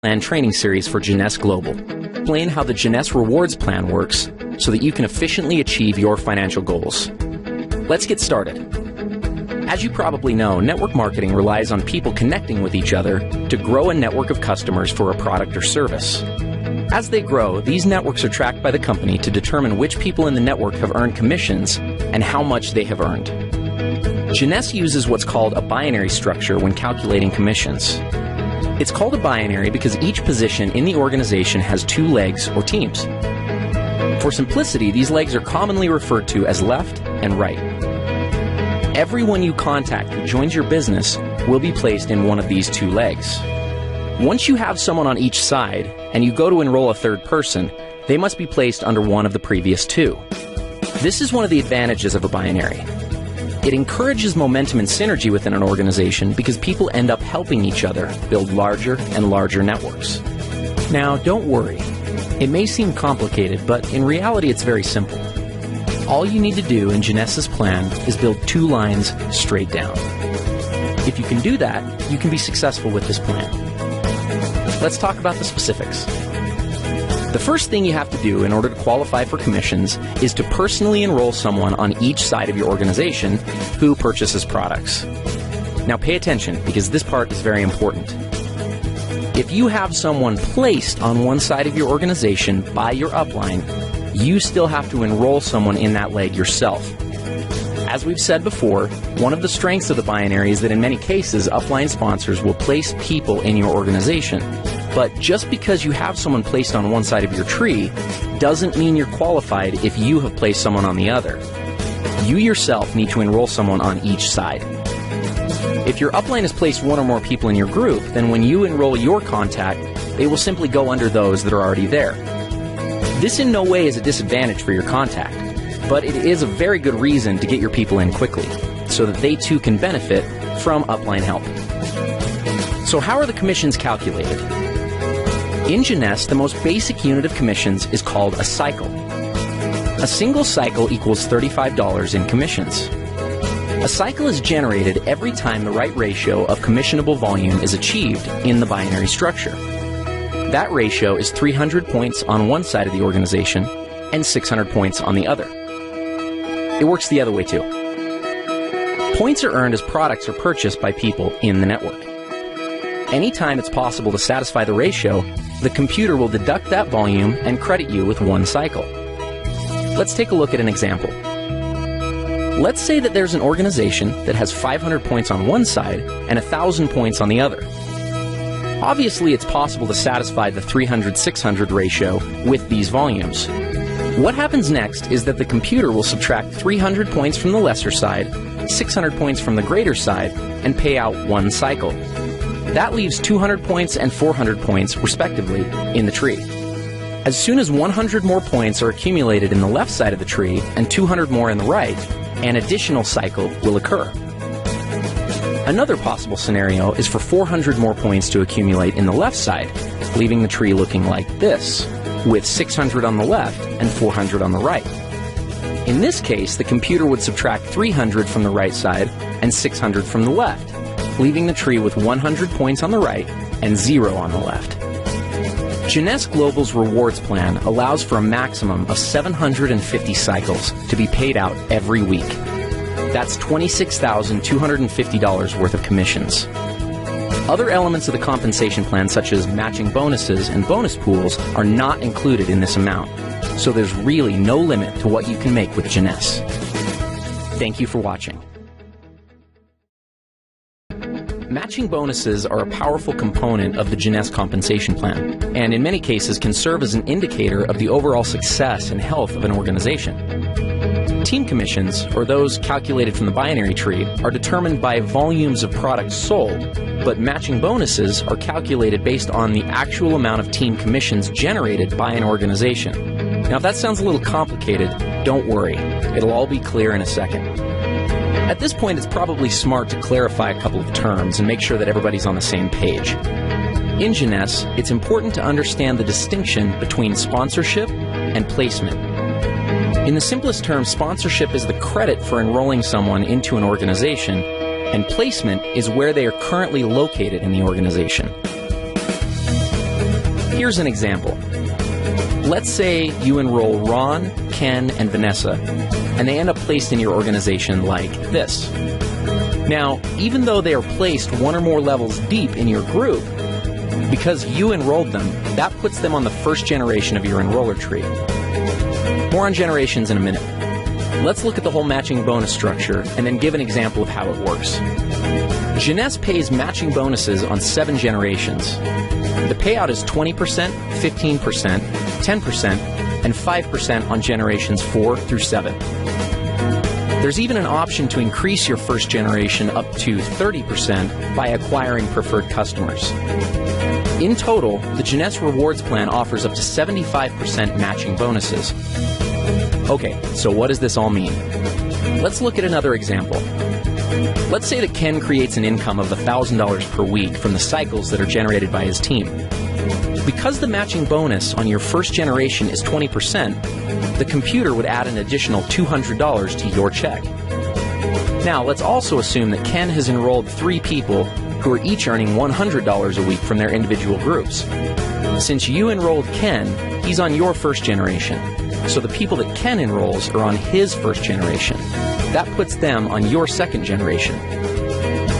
Plan training series for Jeunesse Global. Explain how the Jeunesse Rewards Plan works so that you can efficiently achieve your financial goals. Let's get started. As you probably know, network marketing relies on people connecting with each other to grow a network of customers for a product or service. As they grow, these networks are tracked by the company to determine which people in the network have earned commissions and how much they have earned. Jeunesse uses what's called a binary structure when calculating commissions. It's called a binary because each position in the organization has two legs or teams. For simplicity, these legs are commonly referred to as left and right. Everyone you contact who joins your business will be placed in one of these two legs. Once you have someone on each side and you go to enroll a third person, they must be placed under one of the previous two. This is one of the advantages of a binary. It encourages momentum and synergy within an organization because people end up helping each other build larger and larger networks. Now, don't worry. It may seem complicated, but in reality it's very simple. All you need to do in Jeunesse's plan is build two lines straight down. If you can do that, you can be successful with this plan. Let's talk about the specifics. The first thing you have to do in order to qualify for commissions is to personally enroll someone on each side of your organization who purchases products. Now pay attention because this part is very important. If you have someone placed on one side of your organization by your upline, you still have to enroll someone in that leg yourself. As we've said before, one of the strengths of the binary is that in many cases, upline sponsors will place people in your organization. But just because you have someone placed on one side of your tree doesn't mean you're qualified if you have placed someone on the other. You yourself need to enroll someone on each side. If your upline has placed one or more people in your group, then when you enroll your contact, they will simply go under those that are already there. This in no way is a disadvantage for your contact, but it is a very good reason to get your people in quickly, so that they too can benefit from upline help. So how are the commissions calculated? In Jeunesse, the most basic unit of commissions is called a cycle. A single cycle equals $35 in commissions. A cycle is generated every time the right ratio of commissionable volume is achieved in the binary structure. That ratio is 300 points on one side of the organization and 600 points on the other. It works the other way too. Points are earned as products are purchased by people in the network. Anytime it's possible to satisfy the ratio, the computer will deduct that volume and credit you with one cycle. Let's take a look at an example. Let's say that there's an organization that has 500 points on one side and 1,000 points on the other. Obviously, it's possible to satisfy the 300-600 ratio with these volumes. What happens next is that the computer will subtract 300 points from the lesser side, 600 points from the greater side, and pay out one cycle. That leaves 200 points and 400 points, respectively, in the tree. As soon as 100 more points are accumulated in the left side of the tree and 200 more in the right, an additional cycle will occur. Another possible scenario is for 400 more points to accumulate in the left side, leaving the tree looking like this, with 600 on the left and 400 on the right. In this case, the computer would subtract 300 from the right side and 600 from the left, leaving the tree with 100 points on the right and 0 on the left. Jeunesse Global's rewards plan allows for a maximum of 750 cycles to be paid out every week. That's $26,250 worth of commissions. Other elements of the compensation plan, such as matching bonuses and bonus pools, are not included in this amount, so there's really no limit to what you can make with Jeunesse. Thank you for watching. Matching bonuses are a powerful component of the Jeunesse compensation plan, and in many cases can serve as an indicator of the overall success and health of an organization. Team commissions, or those calculated from the binary tree, are determined by volumes of products sold, but matching bonuses are calculated based on the actual amount of team commissions generated by an organization. Now, if that sounds a little complicated, don't worry. It'll all be clear in a second. At this point, it's probably smart to clarify a couple of terms and make sure that everybody's on the same page. In Jeunesse, it's important to understand the distinction between sponsorship and placement. In the simplest terms, sponsorship is the credit for enrolling someone into an organization, and placement is where they are currently located in the organization. Here's an example. Let's say you enroll Ron, Ken, and Vanessa, and they end up placed in your organization like this. Now, even though they are placed one or more levels deep in your group, because you enrolled them, that puts them on the first generation of your enroller tree. More on generations in a minute. Let's look at the whole matching bonus structure and then give an example of how it works. Jeunesse pays matching bonuses on 7 generations. The payout is 20%, 15%, 10%, and 5% on generations 4 through 7. There's even an option to increase your first generation up to 30% by acquiring preferred customers. In total, the Jeunesse Rewards Plan offers up to 75% matching bonuses. Okay, so what does this all mean? Let's look at another example. Let's say that Ken creates an income of $1,000 per week from the cycles that are generated by his team. Because the matching bonus on your first generation is 20%, the computer would add an additional $200 to your check. Now, let's also assume that Ken has enrolled 3 people who are each earning $100 a week from their individual groups. Since you enrolled Ken, he's on your first generation. So the people that Ken enrolls are on his first generation. That puts them on your second generation.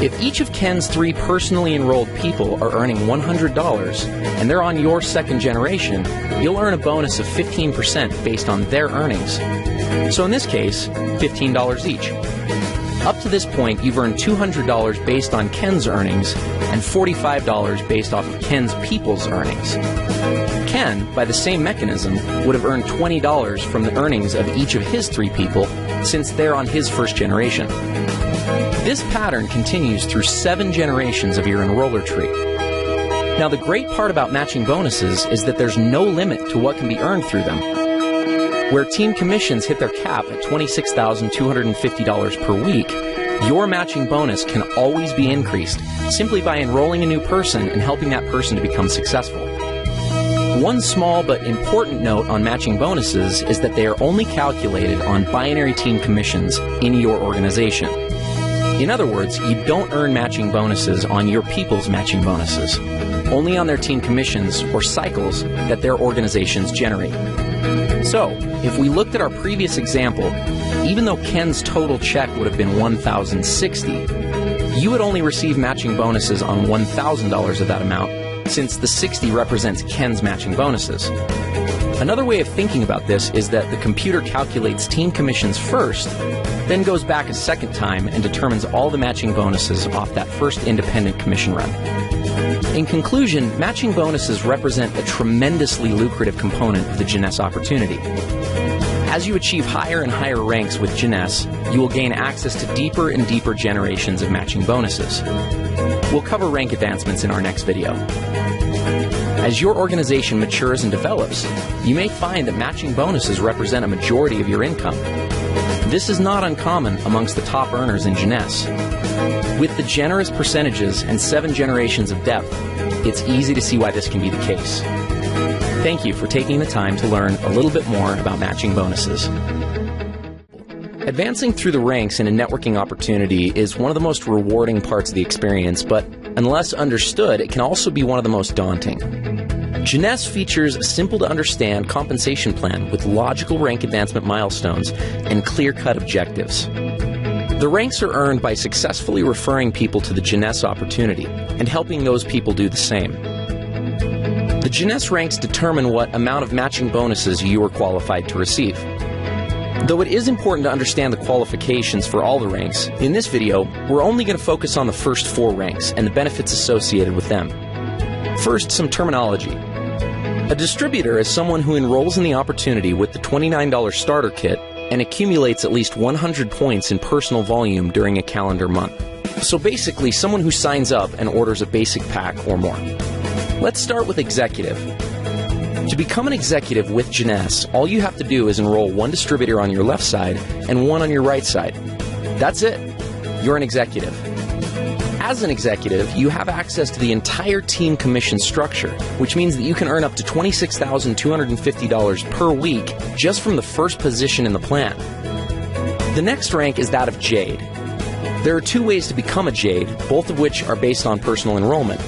If each of Ken's 3 personally enrolled people are earning $100 and they're on your second generation, you'll earn a bonus of 15% based on their earnings. So in this case, $15 each. Up to this point, you've earned $200 based on Ken's earnings and $45 based off of Ken's people's earnings. Ken, by the same mechanism, would have earned $20 from the earnings of each of his 3 people since they're on his first generation. This pattern continues through 7 generations of your enroller tree. Now, the great part about matching bonuses is that there's no limit to what can be earned through them. Where team commissions hit their cap at $26,250 per week, your matching bonus can always be increased simply by enrolling a new person and helping that person to become successful. One small but important note on matching bonuses is that they are only calculated on binary team commissions in your organization. In other words, you don't earn matching bonuses on your people's matching bonuses, only on their team commissions or cycles that their organizations generate. So, if we looked at our previous example, even though Ken's total check would have been $1,060, you would only receive matching bonuses on $1,000 of that amount, since the 60 represents Ken's matching bonuses. Another way of thinking about this is that the computer calculates team commissions first, then goes back a second time and determines all the matching bonuses off that first independent commission run. In conclusion, matching bonuses represent a tremendously lucrative component of the Jeunesse opportunity. As you achieve higher and higher ranks with Jeunesse, you will gain access to deeper and deeper generations of matching bonuses. We'll cover rank advancements in our next video. As your organization matures and develops, you may find that matching bonuses represent a majority of your income. This is not uncommon amongst the top earners in Jeunesse. With the generous percentages and 7 generations of depth, it's easy to see why this can be the case. Thank you for taking the time to learn a little bit more about matching bonuses. Advancing through the ranks in a networking opportunity is one of the most rewarding parts of the experience, but unless understood, it can also be one of the most daunting. Jeunesse features a simple-to-understand compensation plan with logical rank advancement milestones and clear-cut objectives. The ranks are earned by successfully referring people to the Jeunesse opportunity and helping those people do the same. The Jeunesse ranks determine what amount of matching bonuses you are qualified to receive. Though it is important to understand the qualifications for all the ranks, in this video, we're only going to focus on the first 4 ranks and the benefits associated with them. First, some terminology. A distributor is someone who enrolls in the opportunity with the $29 starter kit and accumulates at least 100 points in personal volume during a calendar month. So basically, someone who signs up and orders a basic pack or more. Let's start with executive. To become an executive with Jeunesse, all you have to do is enroll 1 distributor on your left side and 1 on your right side. That's it. You're an executive. As an executive, you have access to the entire team commission structure, which means that you can earn up to $26,250 per week just from the first position in the plan. The next rank is that of Jade. There are 2 ways to become a Jade, both of which are based on personal enrollment.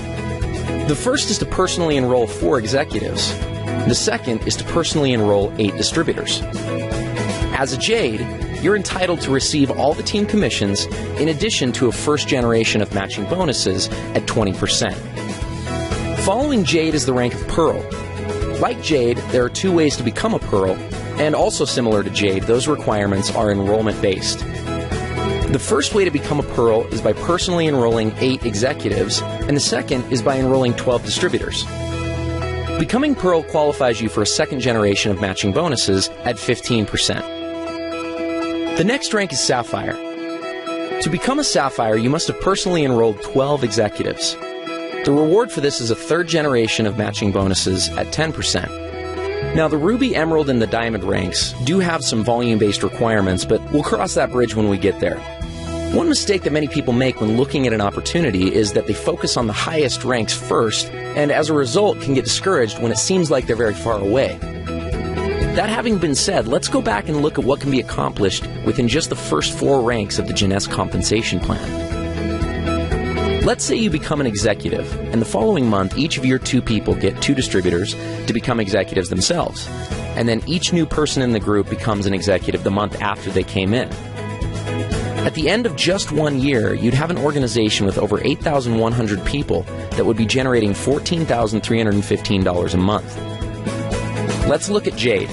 The first is to personally enroll 4 executives. The second is to personally enroll 8 distributors. As a Jade, you're entitled to receive all the team commissions in addition to a first generation of matching bonuses at 20%. Following Jade is the rank of Pearl. Like Jade, there are 2 ways to become a Pearl, and also similar to Jade, those requirements are enrollment-based. The first way to become a Pearl is by personally enrolling 8 executives, and the second is by enrolling 12 distributors. Becoming Pearl qualifies you for a second generation of matching bonuses at 15%. The next rank is Sapphire. To become a Sapphire, you must have personally enrolled 12 executives. The reward for this is a third generation of matching bonuses at 10%. Now, the Ruby, Emerald, and the Diamond ranks do have some volume-based requirements, but we'll cross that bridge when we get there. One mistake that many people make when looking at an opportunity is that they focus on the highest ranks first, and as a result can get discouraged when it seems like they're very far away. That having been said, let's go back and look at what can be accomplished within just the first 4 ranks of the Jeunesse compensation plan. Let's say you become an executive, and the following month each of your 2 people get 2 distributors to become executives themselves, and then each new person in the group becomes an executive the month after they came in. At the end of just 1 year, you'd have an organization with over 8,100 people that would be generating $14,315 a month. Let's look at Jade.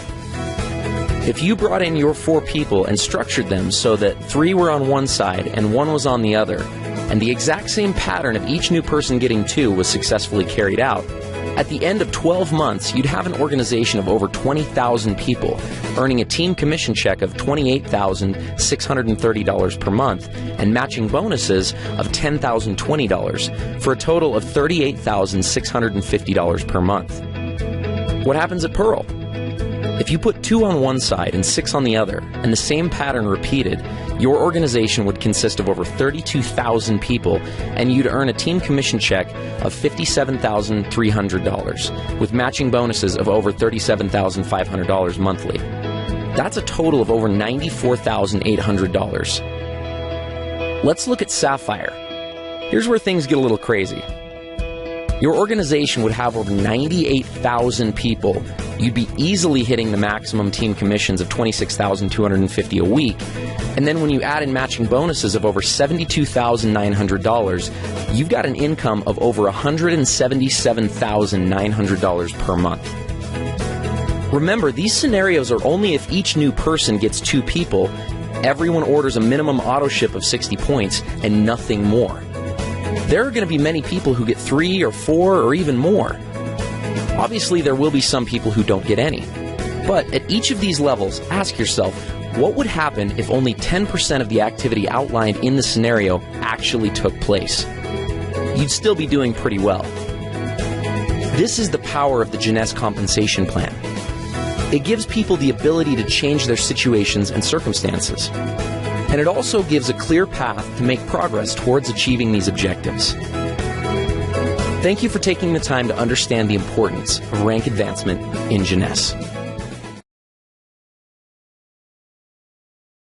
If you brought in your 4 people and structured them so that 3 were on one side and 1 was on the other, and the exact same pattern of each new person getting 2 was successfully carried out, at the end of 12 months, you'd have an organization of over 20,000 people, earning a team commission check of $28,630 per month and matching bonuses of $10,020 for a total of $38,650 per month. What happens at Pearl? If you put 2 on one side and 6 on the other, and the same pattern repeated, your organization would consist of over 32,000 people, and you'd earn a team commission check of $57,300, with matching bonuses of over $37,500 monthly. That's a total of over $94,800. Let's look at Sapphire. Here's where things get a little crazy. Your organization would have over 98,000 people. You'd be easily hitting the maximum team commissions of $26,250 a week. And then when you add in matching bonuses of over $72,900, you've got an income of over $177,900 per month. Remember, these scenarios are only if each new person gets 2 people, everyone orders a minimum auto ship of 60 points, and nothing more. There are going to be many people who get 3 or 4 or even more. Obviously, there will be some people who don't get any. But at each of these levels, ask yourself, what would happen if only 10% of the activity outlined in the scenario actually took place? You'd still be doing pretty well. This is the power of the Jeunesse compensation plan. It gives people the ability to change their situations and circumstances. And it also gives a clear path to make progress towards achieving these objectives. Thank you for taking the time to understand the importance of rank advancement in Jeunesse.